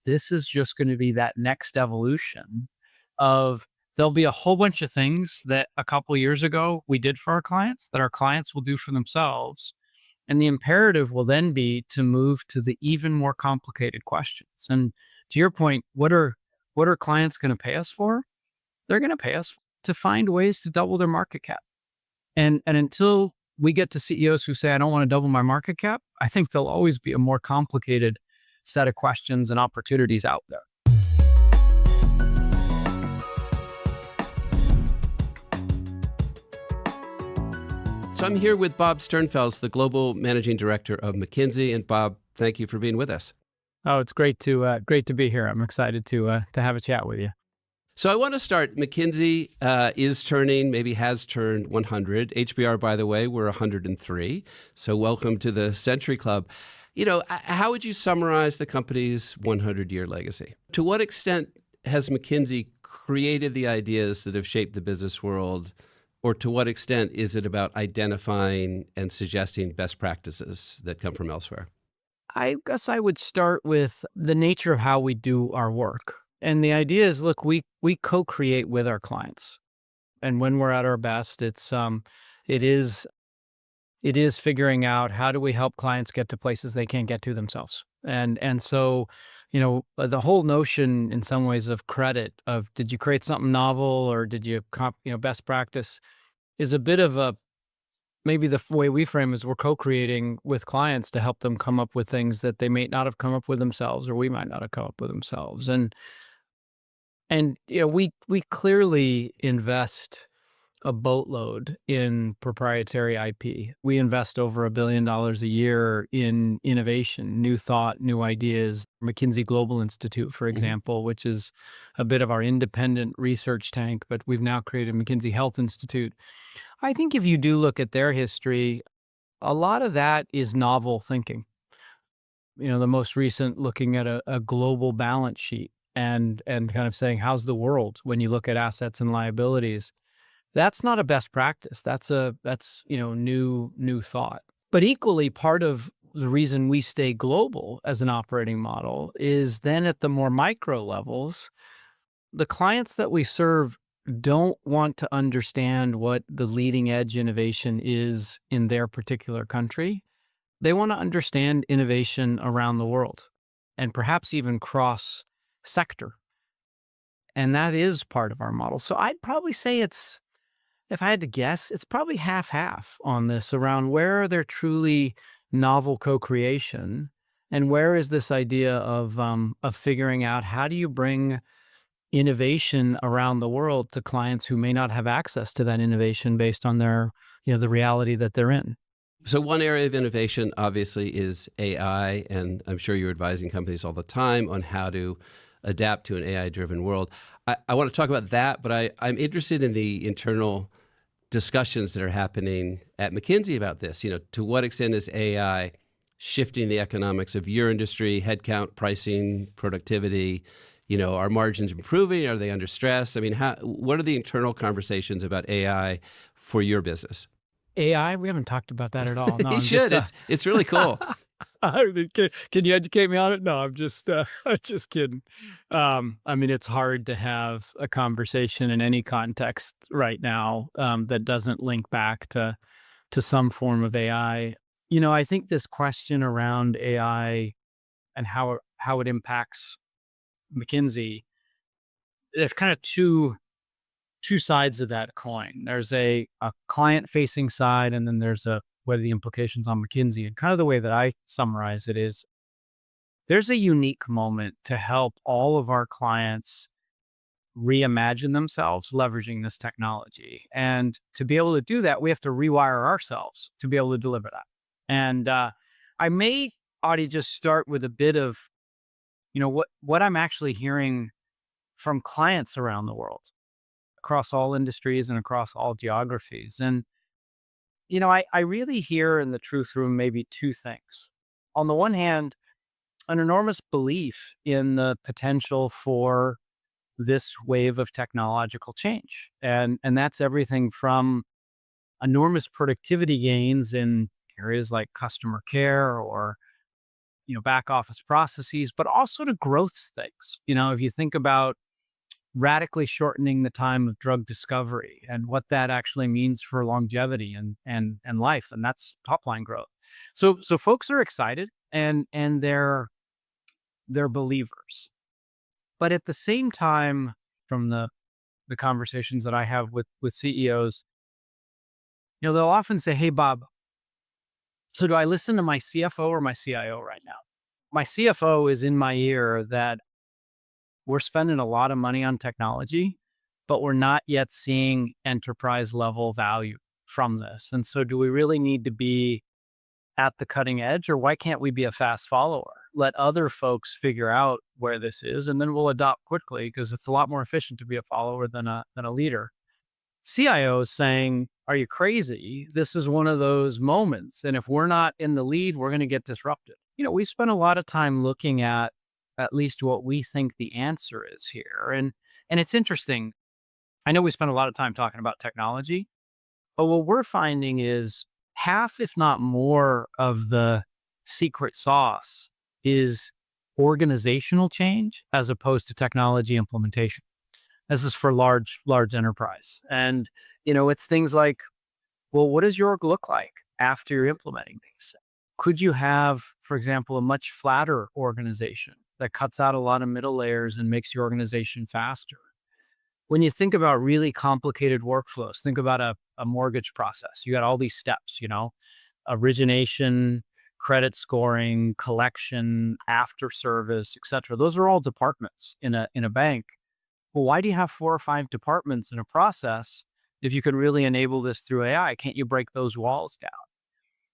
this is just going to be that next evolution of there'll be a whole bunch of things that a couple years ago we did for our clients that our clients will do for themselves. And the imperative will then be to move to the even more complicated questions. And to your point, what are clients going to pay us for? They're going to pay us to find ways to double their market cap. And until we get to CEOs who say, I don't want to double my market cap, I think there'll always be a more complicated set of questions and opportunities out there. So I'm here with Bob Sternfels, the Global Managing Director of McKinsey. And Bob, thank you for being with us. Oh, it's great to be here. I'm excited to have a chat with you. So I want to start. McKinsey is turning, maybe has turned 100. HBR, by the way, we're 103. So welcome to the Century Club. You know, how would you summarize the company's 100-year legacy? To what extent has McKinsey created the ideas that have shaped the business world? Or to what extent is it about identifying and suggesting best practices that come from elsewhere? I guess I would start with the nature of how we do our work. And the idea is, look, we co-create with our clients. And when we're at our best, it is figuring out how do we help clients get to places they can't get to themselves. And so, the whole notion in some ways of credit of did you create something novel or did you best practice is a bit of maybe the way we frame is we're co-creating with clients to help them come up with things that they may not have come up with themselves or we might not have come up with themselves. And we clearly invest a boatload in proprietary IP. We invest over $1 billion a year in innovation, new thought, new ideas. McKinsey Global Institute, for example, which is a bit of our independent research tank, but we've now created McKinsey Health Institute. I think if you do look at their history, a lot of that is novel thinking. The most recent looking at a global balance sheet and kind of saying, how's the world when you look at assets and liabilities? That's not a best practice. That's new thought. But equally, part of the reason we stay global as an operating model is then at the more micro levels, the clients that we serve don't want to understand what the leading edge innovation is in their particular country. They want to understand innovation around the world and perhaps even cross sector. And that is part of our model. So I'd probably say if I had to guess, it's probably half-half on this around where are there truly novel co-creation and where is this idea of figuring out how do you bring innovation around the world to clients who may not have access to that innovation based on their, the reality that they're in. So one area of innovation obviously is AI, and I'm sure you're advising companies all the time on how to adapt to an AI-driven world. I want to talk about that, but I'm interested in the internal discussions that are happening at McKinsey about this. To what extent is AI shifting the economics of your industry, headcount, pricing, productivity? Are margins improving? Are they under stress? I mean, what are the internal conversations about AI for your business? AI? We haven't taled about that at all. No, You should. It's really cool. Can you educate me on it? No, I'm just kidding. It's hard to have a conversation in any context right now that doesn't link back to some form of AI. I think this question around AI and how it impacts McKinsey, there's kind of two sides of that coin. There's a client-facing side, and then there's what are the implications on McKinsey. And kind of the way that I summarize it is there's a unique moment to help all of our clients reimagine themselves leveraging this technology. And to be able to do that, we have to rewire ourselves to be able to deliver that. And I may, Audie, just start with a bit of, what I'm actually hearing from clients around the world, across all industries and across all geographies. And I really hear in the truth room maybe two things. On the one hand, an enormous belief in the potential for this wave of technological change. And that's everything from enormous productivity gains in areas like customer care or back office processes, but also to growth things. If you think about radically shortening the time of drug discovery and what that actually means for longevity and life, and that's top line growth. So folks are excited and they're believers. But at the same time, from the conversations that I have with CEOs, they'll often say, "Hey, Bob, so do I listen to my CFO or my CIO right now?" My CFO is in my ear that we're spending a lot of money on technology, but we're not yet seeing enterprise level value from this. And so do we really need to be at the cutting edge, or why can't we be a fast follower? Let other folks figure out where this is, and then we'll adopt quickly because it's a lot more efficient to be a follower than a leader. CIO is saying, "Are you crazy? This is one of those moments. And if we're not in the lead, we're going to get disrupted." We spent a lot of time looking at least what we think the answer is here. And it's interesting. I know we spent a lot of time talking about technology, but what we're finding is half, if not more, of the secret sauce is organizational change as opposed to technology implementation. This is for large enterprise. And, it's things like, well, what does your org look like after you're implementing these? Could you have, for example, a much flatter organization that cuts out a lot of middle layers and makes your organization faster? When you think about really complicated workflows, think about a mortgage process. You got all these steps, origination, credit scoring, collection, after service, et cetera. Those are all departments in a bank. Well, why do you have 4 or 5 departments in a process if you can really enable this through AI? Can't you break those walls down?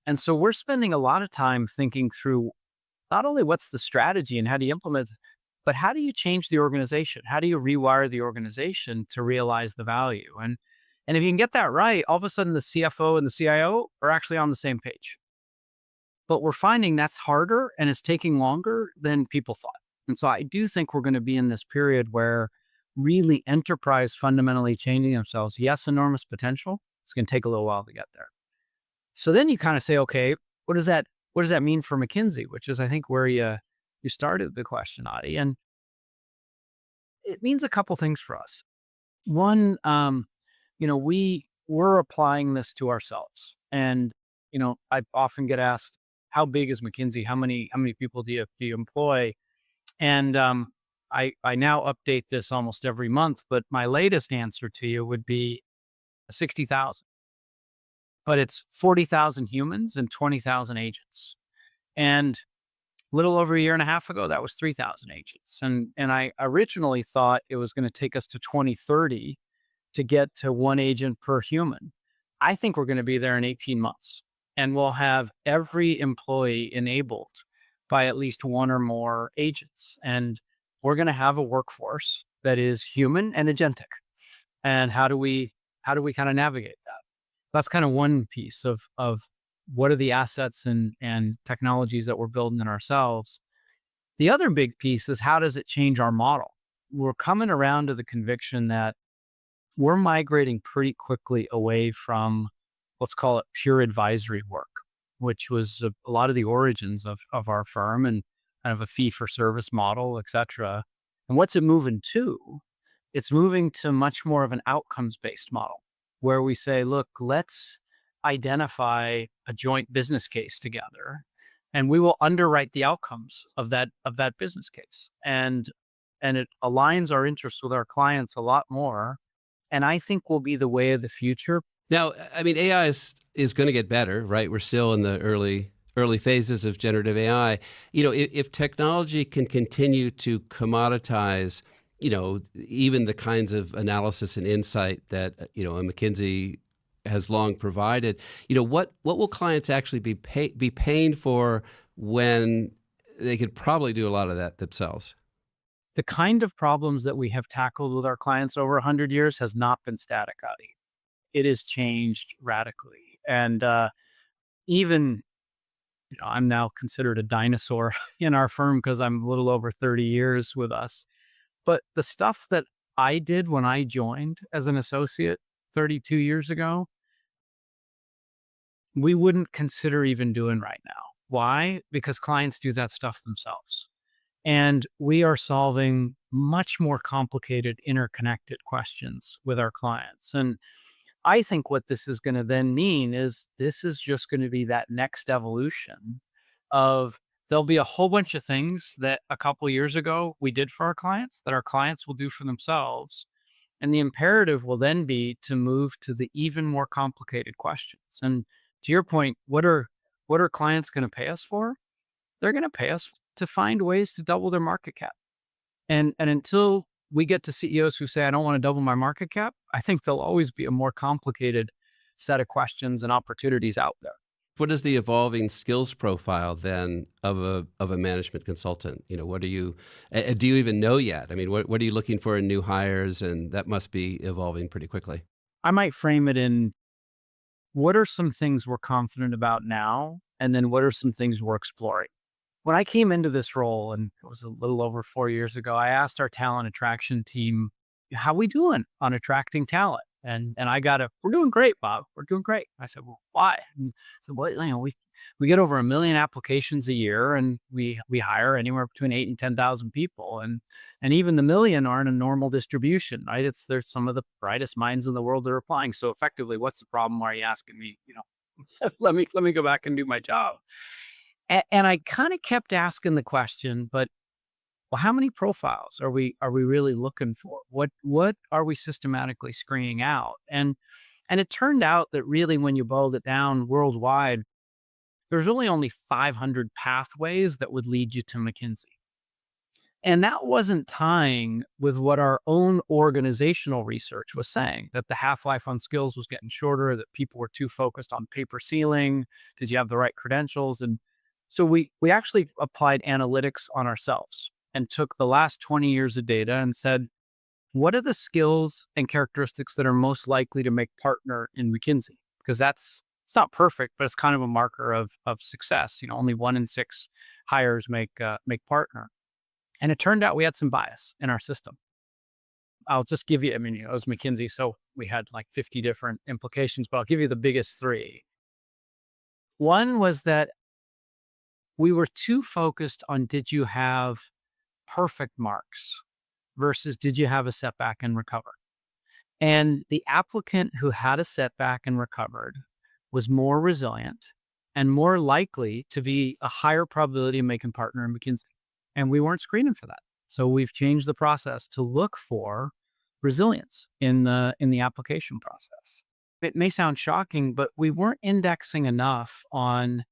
And so we're spending a lot of time thinking through not only what's the strategy and how do you implement, but how do you change the organization? How do you rewire the organization to realize the value? And if you can get that right, all of a sudden the CFO and the CIO are actually on the same page. But we're finding that's harder and it's taking longer than people thought. And so I do think we're going to be in this period where really enterprise fundamentally changing themselves. Yes, enormous potential. It's going to take a little while to get there. So then you kind of say, okay, what does that mean for McKinsey? Which is, I think, where you started the question, Adi. And it means a couple things for us. One, we're applying this to ourselves. And, I often get asked, how big is McKinsey? How many people do you employ? And I now update this almost every month, but my latest answer to you would be 60,000. But it's 40,000 humans and 20,000 agents. And a little over a year and a half ago, that was 3,000 agents. And I originally thought it was going to take us to 2030 to get to 1 agent per human. I think we're going to be there in 18 months. And we'll have every employee enabled by at least 1 or more agents. And we're going to have a workforce that is human and agentic. And how do we kind of navigate that? That's kind of one piece of what are the assets and technologies that we're building in ourselves. The other big piece is how does it change our model? We're coming around to the conviction that we're migrating pretty quickly away from, let's call it, pure advisory work, which was a lot of the origins of our firm and kind of a fee for service model, et cetera. And what's it moving to? It's moving to much more of an outcomes-based model where we say, look, let's identify a joint business case together and we will underwrite the outcomes of that business case. And it aligns our interests with our clients a lot more. And I think will be the way of the future. Now, I mean, AI is going to get better, right? We're still in the early phases of generative AI. If technology can continue to commoditize, even the kinds of analysis and insight that, a McKinsey has long provided, what will clients actually be paying for when they could probably do a lot of that themselves? The kind of problems that we have tackled with our clients over 100 years has not been static, Adi. It has changed radically. And even, I'm now considered a dinosaur in our firm because I'm a little over 30 years with us. But the stuff that I did when I joined as an associate 32 years ago, we wouldn't consider even doing right now. Why? Because clients do that stuff themselves. And we are solving much more complicated, interconnected questions with our clients. And I think what this is going to then mean is this is just going to be that next evolution of there'll be a whole bunch of things that a couple years ago we did for our clients that our clients will do for themselves. And the imperative will then be to move to the even more complicated questions. And to your point, what are clients going to pay us for? They're going to pay us to find ways to double their market cap. And until we get to CEOs who say, I don't want to double my market cap, I think there'll always be a more complicated set of questions and opportunities out there. What is the evolving skills profile then of a management consultant? You know, what do you even know yet? I mean, what are you looking for in new hires? And that must be evolving pretty quickly. I might frame it in what are some things we're confident about now? And then what are some things we're exploring? When I came into this role, and it was a little over 4 years ago, I asked our talent attraction team, how we doing on attracting talent? And I got we're doing great, Bob. We're doing great. I said, well, why? And so, well, we get over 1 million applications a year, and we hire anywhere between 8 and 10,000 people, and even the million aren't a normal distribution, right? There's some of the brightest minds in the world that are applying. So effectively, what's the problem? Why are you asking me? Let me go back and do my job. And I kind of kept asking the question, but well, how many profiles are we really looking for? What are we systematically screening out? And it turned out that really, when you boiled it down worldwide, there's really only 500 pathways that would lead you to McKinsey. And that wasn't tying with what our own organizational research was saying, that the half-life on skills was getting shorter, that people were too focused on paper ceiling. Did you have the right credentials? And so we actually applied analytics on ourselves and took the last 20 years of data and said, what are the skills and characteristics that are most likely to make partner in McKinsey? Because it's not perfect, but it's kind of a marker of success. Only 1 in 6 hires make partner. And it turned out we had some bias in our system. I'll just give you, it was McKinsey, so we had like 50 different implications, but I'll give you the biggest 3. One was that we were too focused on, did you have perfect marks versus did you have a setback and recover? And the applicant who had a setback and recovered was more resilient and more likely to be a higher probability of making partner in McKinsey. And we weren't screening for that. So we've changed the process to look for resilience in the application process. It may sound shocking, but we weren't indexing enough on,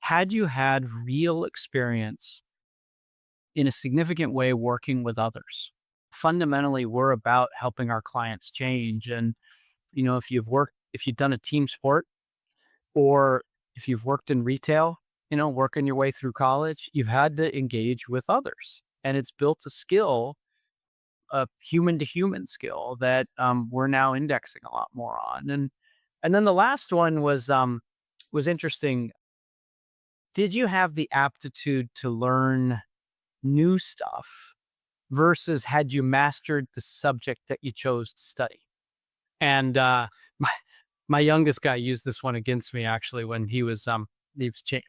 had you had real experience in a significant way working with others? Fundamentally, we're about helping our clients change. And, if you've done a team sport, or if you've worked in retail, working your way through college, you've had to engage with others. And it's built a skill, a human to human skill that we're now indexing a lot more on. And then the last one was interesting. Did you have the aptitude to learn new stuff versus had you mastered the subject that you chose to study? And my youngest guy used this one against me, actually, when he was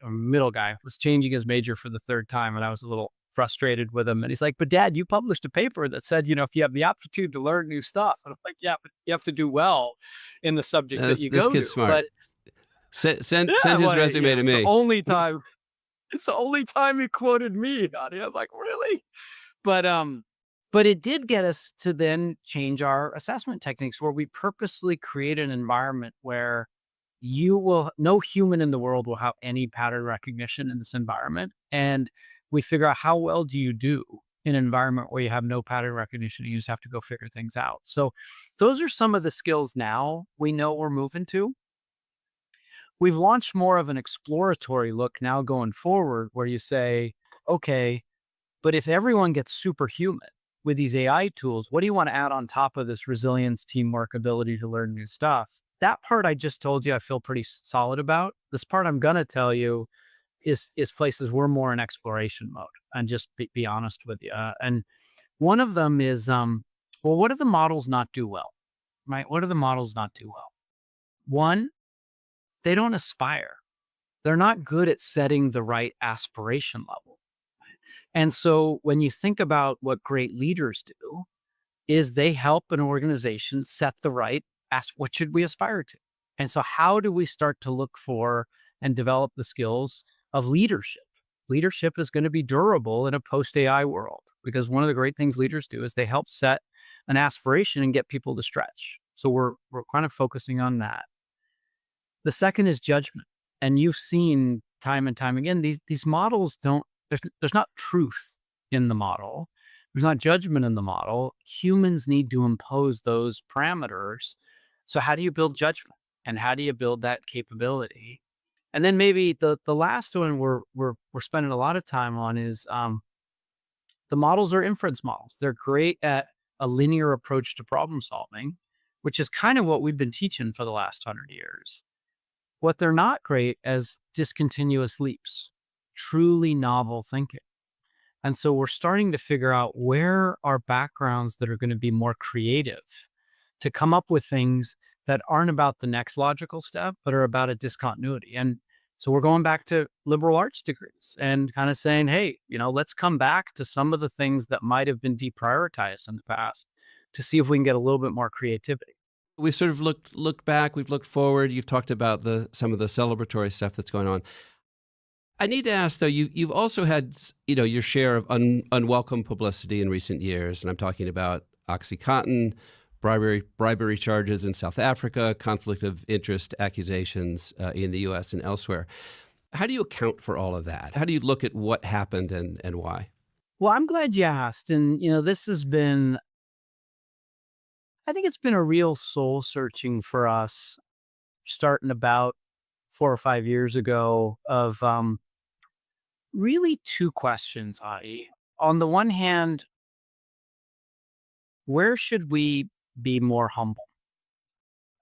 middle guy was changing his major for the 3rd time, and I was a little frustrated with him. And he's like, but Dad, you published a paper that said, if you have the aptitude to learn new stuff. And I'm like, yeah, but you have to do well in the subject that you this go kid's to. smart. But Send his resume to me. It's the only time he quoted me, honey. I was like, really? But it did get us to then change our assessment techniques, where we purposely create an environment where no human in the world will have any pattern recognition in this environment. And we figure out, how well do you do in an environment where you have no pattern recognition and you just have to go figure things out? So those are some of the skills now we know we're moving to. We've launched more of an exploratory look now going forward, where you say, okay, but if everyone gets superhuman with these AI tools, what do you want to add on top of this resilience, teamwork, ability to learn new stuff? That part I just told you I feel pretty solid about. This part I'm going to tell you is places we're more in exploration mode, and just be honest with you. And one of them is, well, what do the models not do well? Right? What do the models not do well? One, they don't aspire. they're not good at setting the right aspiration level. And so when you think about what great leaders do, is they help an organization set the right what should we aspire to? And so how do we start to look for and develop the skills of leadership? Leadership is going to be durable in a post AI world because one of the great things leaders do is they help set an aspiration and get people to stretch. So we're kind of focusing on that. The second is judgment. And you've seen time and time again, these models don't, there's not truth in the model. There's not judgment in the model. Humans need to impose those parameters. So how do you build judgment? And how do you build that capability? And then maybe the last one we're spending a lot of time on is the models are inference models. They're great at a linear approach to problem solving, which is kind of what we've been teaching for the last 100 years. What they're not great as discontinuous leaps, truly novel thinking. And so we're starting to figure out where are backgrounds that are going to be more creative to come up with things that aren't about the next logical step, but are about a discontinuity. And so we're going back to liberal arts degrees and kind of saying, hey, let's come back to some of the things that might have been deprioritized in the past to see if we can get a little bit more creativity. We've sort of looked back, we've looked forward. You've talked about some of the celebratory stuff that's going on. I need to ask, though, you've also had, your share of unwelcome publicity in recent years, and I'm talking about OxyContin, bribery charges in South Africa, conflict of interest accusations in the U.S. and elsewhere. How do you account for all of that? How do you look at what happened and why? Well, I'm glad you asked. And, this has been, I think it's been a real soul searching for us starting about 4 or 5 years ago of really two questions, Adi. On the one hand, where should we be more humble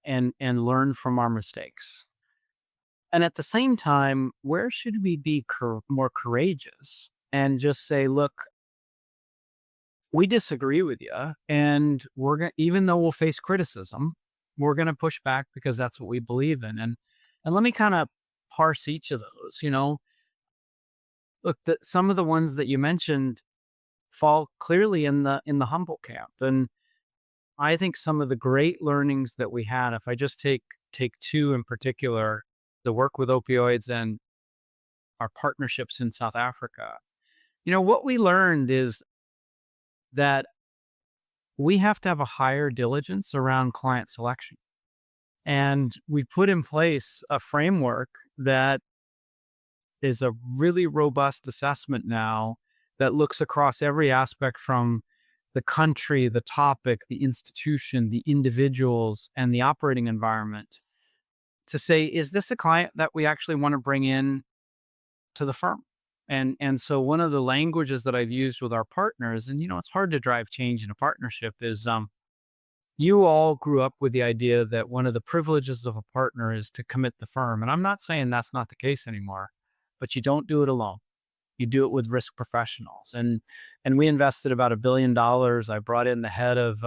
and learn from our mistakes? And at the same time, where should we be more courageous and just say, look, we disagree with you, and we're going to, even though we'll face criticism, we're going to push back because that's what we believe in. And let me kind of parse each of those. Look, some of the ones that you mentioned fall clearly in the humble camp, and I think some of the great learnings that we had, if I just take two in particular, the work with opioids and our partnerships in South Africa. What we learned is that we have to have a higher diligence around client selection. And we put in place a framework that is a really robust assessment now that looks across every aspect from the country, the topic, the institution, the individuals, and the operating environment to say, is this a client that we actually want to bring in to the firm? And so one of the languages that I've used with our partners, and it's hard to drive change in a partnership, is you all grew up with the idea that one of the privileges of a partner is to commit the firm. And I'm not saying that's not the case anymore, but you don't do it alone. You do it with risk professionals. And we invested about $1 billion. I brought in the head of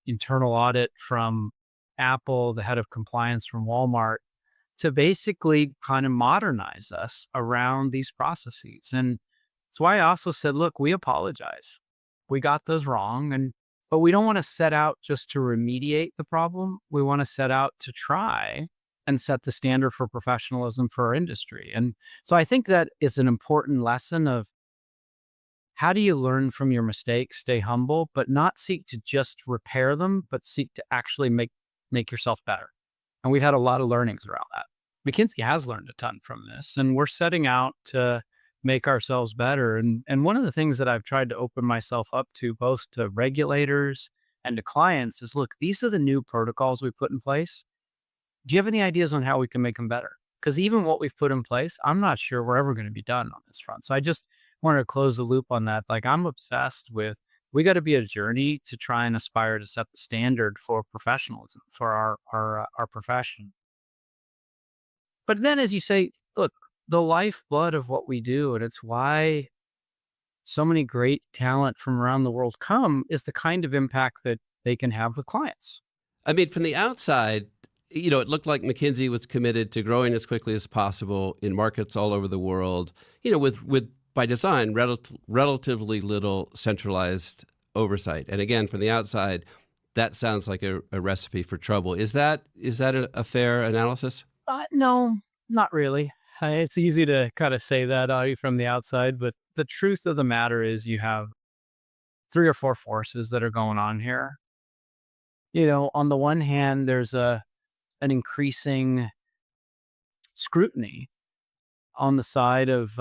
internal audit from Apple, the head of compliance from Walmart, to basically kind of modernize us around these processes. And that's why I also said, look, we apologize. We got those wrong. But we don't want to set out just to remediate the problem. We want to set out to try and set the standard for professionalism for our industry. And so I think that is an important lesson of how do you learn from your mistakes, stay humble, but not seek to just repair them, but seek to actually make yourself better. And we've had a lot of learnings around that. McKinsey has learned a ton from this, and we're setting out to make ourselves better. And one of the things that I've tried to open myself up to, both to regulators and to clients, is look, these are the new protocols we put in place. Do you have any ideas on how we can make them better? Because even what we've put in place, I'm not sure we're ever going to be done on this front. So I just wanted to close the loop on that. Like, I'm obsessed with, we got to be a journey to try and aspire to set the standard for professionalism for our profession. But then, as you say, look, the lifeblood of what we do, and it's why so many great talent from around the world come, is the kind of impact that they can have with clients. I mean, from the outside, it looked like McKinsey was committed to growing as quickly as possible in markets all over the world, with by design, relatively little centralized oversight. And again, from the outside, that sounds like a recipe for trouble. Is that a fair analysis? No, not really. It's easy to kind of say that from the outside, but the truth of the matter is you have three or four forces that are going on here. On the one hand, there's an increasing scrutiny on the side of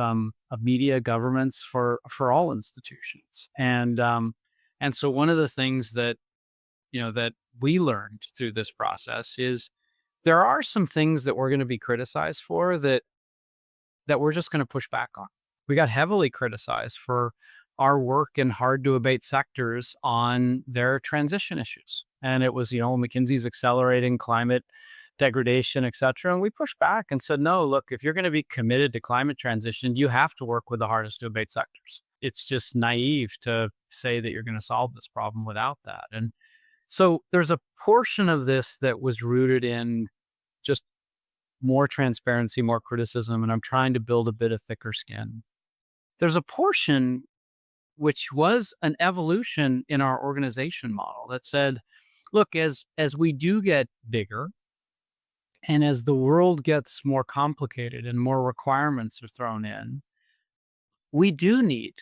media governments for all institutions, and so one of the things that we learned through this process is there are some things that we're going to be criticized for that we're just going to push back on. We got heavily criticized for our work in hard to abate sectors on their transition issues. And it was, McKinsey's accelerating climate degradation, et cetera. And we pushed back and said, no, look, if you're going to be committed to climate transition, you have to work with the hardest to abate sectors. It's just naive to say that you're going to solve this problem without that. And so there's a portion of this that was rooted in just more transparency, more criticism, and I'm trying to build a bit of thicker skin. There's a portion which was an evolution in our organization model that said, look, as we do get bigger and as the world gets more complicated and more requirements are thrown in, we do need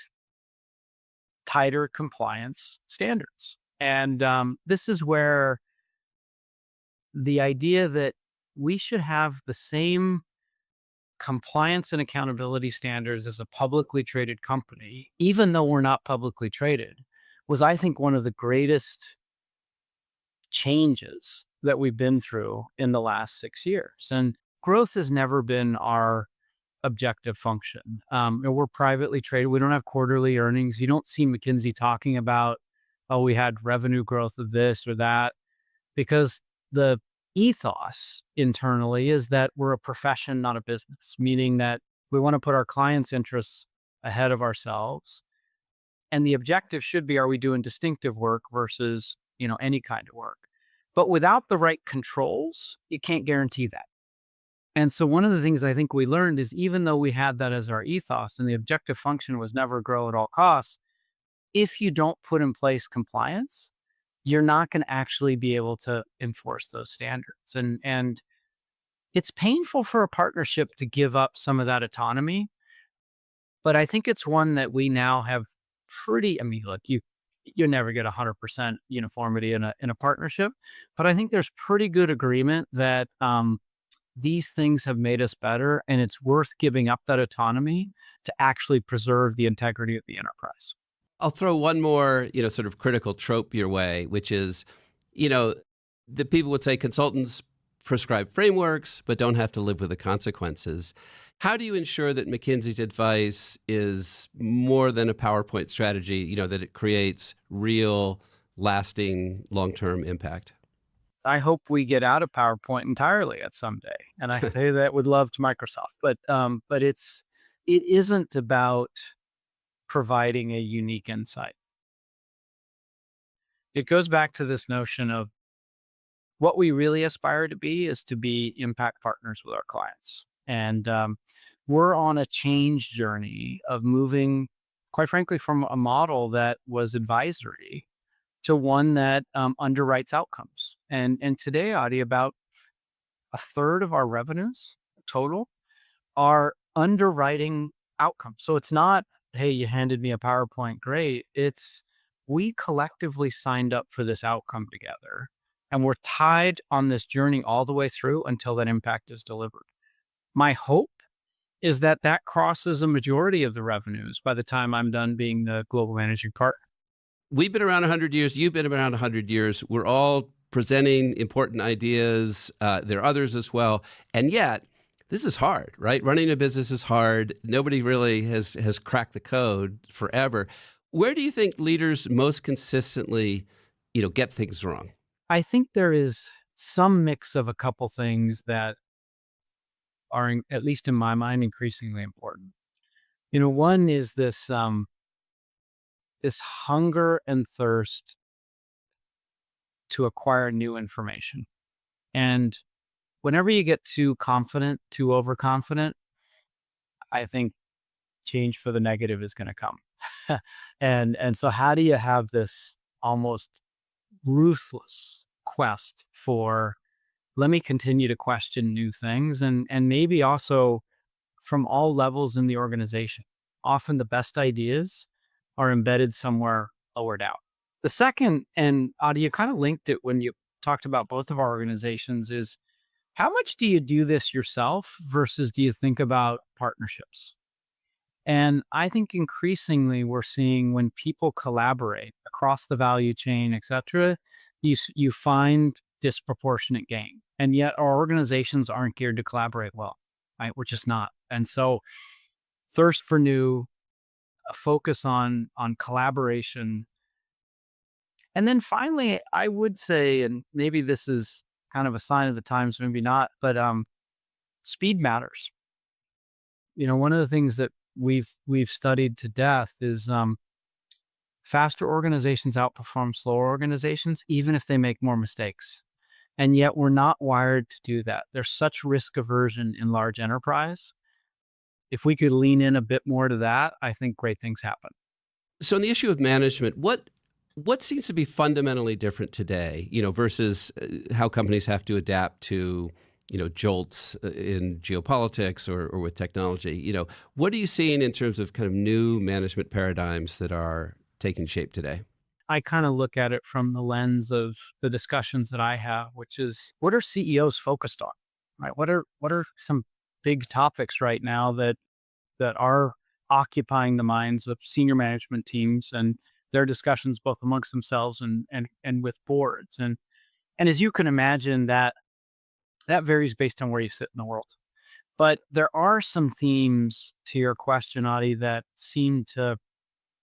tighter compliance standards. And this is where the idea that we should have the same compliance and accountability standards as a publicly traded company, even though we're not publicly traded, was, I think, one of the greatest changes that we've been through in the last 6 years. And growth has never been our objective function. And we're privately traded. We don't have quarterly earnings. You don't see McKinsey talking about, oh, we had revenue growth of this or that, because the ethos internally is that we're a profession, not a business, meaning that we want to put our clients' interests ahead of ourselves. And the objective should be, are we doing distinctive work versus, any kind of work? But without the right controls, you can't guarantee that. And so one of the things I think we learned is, even though we had that as our ethos and the objective function was never grow at all costs, if you don't put in place compliance, you're not going to actually be able to enforce those standards. And it's painful for a partnership to give up some of that autonomy, but I think it's one that we now have look, you never get 100% uniformity in a partnership, but I think there's pretty good agreement that these things have made us better, and it's worth giving up that autonomy to actually preserve the integrity of the enterprise. I'll throw one more, sort of critical trope your way, which is, the people would say consultants prescribe frameworks, but don't have to live with the consequences. How do you ensure that McKinsey's advice is more than a PowerPoint strategy, that it creates real, lasting, long-term impact? I hope we get out of PowerPoint entirely at some day, and I say that with love to Microsoft. But it isn't about providing a unique insight. It goes back to this notion of what we really aspire to be is to be impact partners with our clients. And we're on a change journey of moving, quite frankly, from a model that was advisory to one that underwrites outcomes. And today, Adi, about a third of our revenues total are underwriting outcomes. So it's not, hey, you handed me a PowerPoint, great. It's, we collectively signed up for this outcome together, and we're tied on this journey all the way through until that impact is delivered. My hope is that crosses a majority of the revenues by the time I'm done being the global managing partner. We've been around 100 years. You've been around 100 years. We're all presenting important ideas. There are others as well. And yet, this is hard, right? Running a business is hard. Nobody really has cracked the code forever. Where do you think leaders most consistently, get things wrong? I think there is some mix of a couple things that are, at least in my mind, increasingly important. One is this hunger and thirst to acquire new information. And whenever you get too confident, too overconfident, I think change for the negative is going to come. And so how do you have this almost ruthless quest for, let me continue to question new things, and maybe also from all levels in the organization. Often the best ideas are embedded somewhere lower down. The second, and Adi, you kind of linked it when you talked about both of our organizations, is how much do you do this yourself versus do you think about partnerships? And I think increasingly we're seeing when people collaborate across the value chain, et cetera, you find disproportionate gain. And yet our organizations aren't geared to collaborate well, right? We're just not. And so thirst for new, a focus on collaboration. And then finally, I would say, and maybe this is kind of a sign of the times, maybe not, but speed matters. One of the things that we've studied to death is faster organizations outperform slower organizations, even if they make more mistakes. And yet we're not wired to do that. There's such risk aversion in large enterprise. If we could lean in a bit more to that, I think great things happen. So, on the issue of management, what seems to be fundamentally different today, versus how companies have to adapt to, jolts in geopolitics or with technology? What are you seeing in terms of kind of new management paradigms that are taking shape today? I kind of look at it from the lens of the discussions that I have, which is, what are CEOs focused on, right? What are some big topics right now that are occupying the minds of senior management teams and their discussions both amongst themselves and with boards. And as you can imagine, that varies based on where you sit in the world. But there are some themes to your question, Adi, that seem to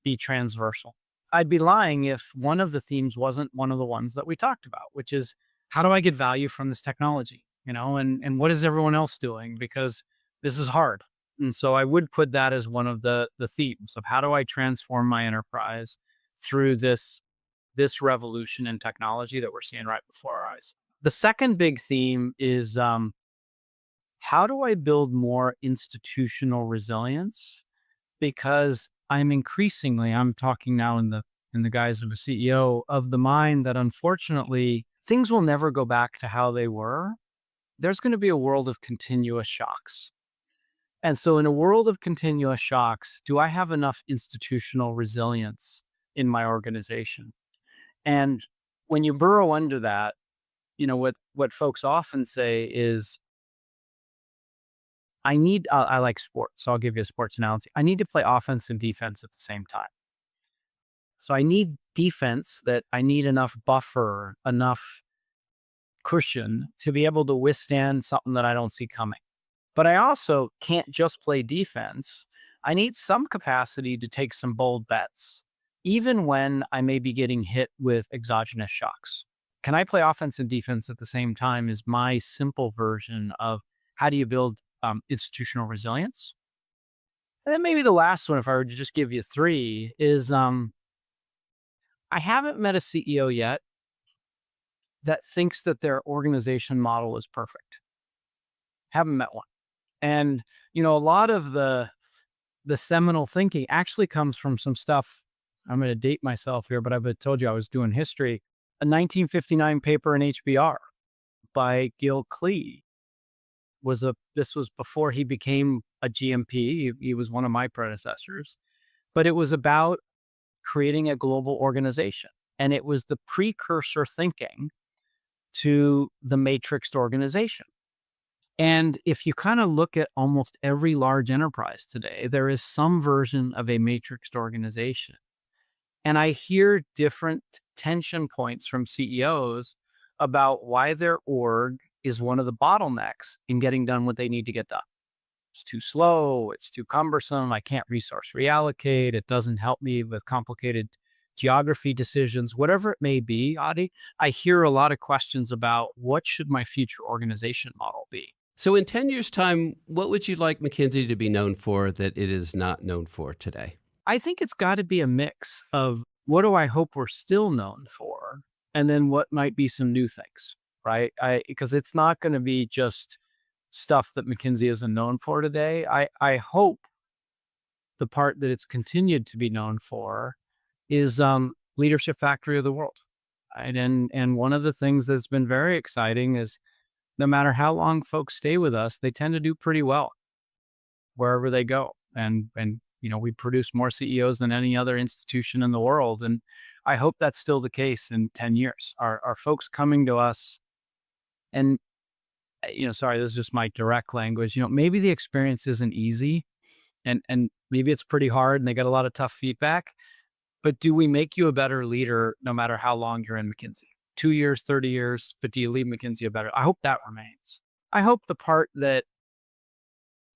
be transversal. I'd be lying if one of the themes wasn't one of the ones that we talked about, which is, how do I get value from this technology? And what is everyone else doing? Because this is hard. And so I would put that as one of the themes of, how do I transform my enterprise through this revolution in technology that we're seeing right before our eyes. The second big theme is, how do I build more institutional resilience? Because I'm talking now in the guise of a CEO, of the mind that unfortunately things will never go back to how they were. There's going to be a world of continuous shocks. And so in a world of continuous shocks, do I have enough institutional resilience in my organization? And when you burrow under that, what folks often say is, I like sports, so I'll give you a sports analogy. I need to play offense and defense at the same time. So I need defense, that I need enough buffer, enough cushion to be able to withstand something that I don't see coming. But I also can't just play defense. I need some capacity to take some bold bets, even when I may be getting hit with exogenous shocks. Can I play offense and defense at the same time is my simple version of, how do you build institutional resilience? And then maybe the last one, if I were to just give you three, is I haven't met a CEO yet that thinks that their organization model is perfect. Haven't met one. And, a lot of the seminal thinking actually comes from some stuff. I'm going to date myself here, but I've told you I was doing history. A 1959 paper in HBR by Gil Klee this was before he became a GMP. He was one of my predecessors, but it was about creating a global organization. And it was the precursor thinking to the matrixed organization. And if you kind of look at almost every large enterprise today, there is some version of a matrixed organization. And I hear different tension points from CEOs about why their org is one of the bottlenecks in getting done what they need to get done. It's too slow, it's too cumbersome, I can't resource reallocate, it doesn't help me with complicated geography decisions, whatever it may be, Adi. I hear a lot of questions about, what should my future organization model be? So in 10 years' time, what would you like McKinsey to be known for that it is not known for today? I think it's got to be a mix of, what do I hope we're still known for? And then what might be some new things? right? Because it's not going to be just stuff that McKinsey isn't known for today. I hope the part that it's continued to be known for is leadership factory of the world. Right? And one of the things that's been very exciting is no matter how long folks stay with us, they tend to do pretty well wherever they go. And we produce more CEOs than any other institution in the world. And I hope that's still the case in 10 years. Are folks coming to us and sorry, this is just my direct language. Maybe the experience isn't easy and maybe it's pretty hard and they get a lot of tough feedback. But do we make you a better leader no matter how long you're in McKinsey? 2 years, 30 years, but do you leave McKinsey a better? I hope that remains. I hope the part that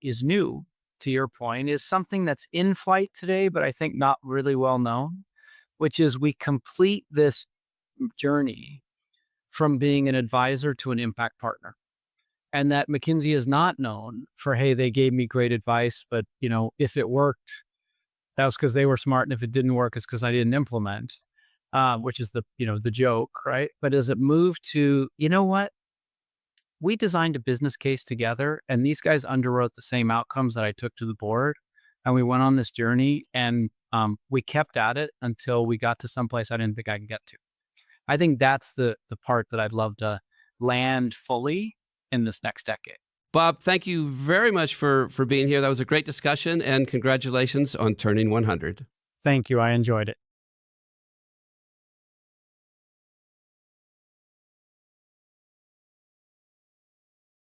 is new, to your point, is something that's in flight today, but I think not really well known, which is we complete this journey from being an advisor to an impact partner. And that McKinsey is not known for, hey, they gave me great advice, but if it worked, that was because they were smart, and if it didn't work, it's because I didn't implement, which is the joke, right? But as it moved to, what? We designed a business case together, and these guys underwrote the same outcomes that I took to the board, and we went on this journey, and we kept at it until we got to someplace I didn't think I could get to. I think that's the part that I'd love to land fully in this next decade. Bob, thank you very much for being here. That was a great discussion, and congratulations on turning 100. Thank you. I enjoyed it.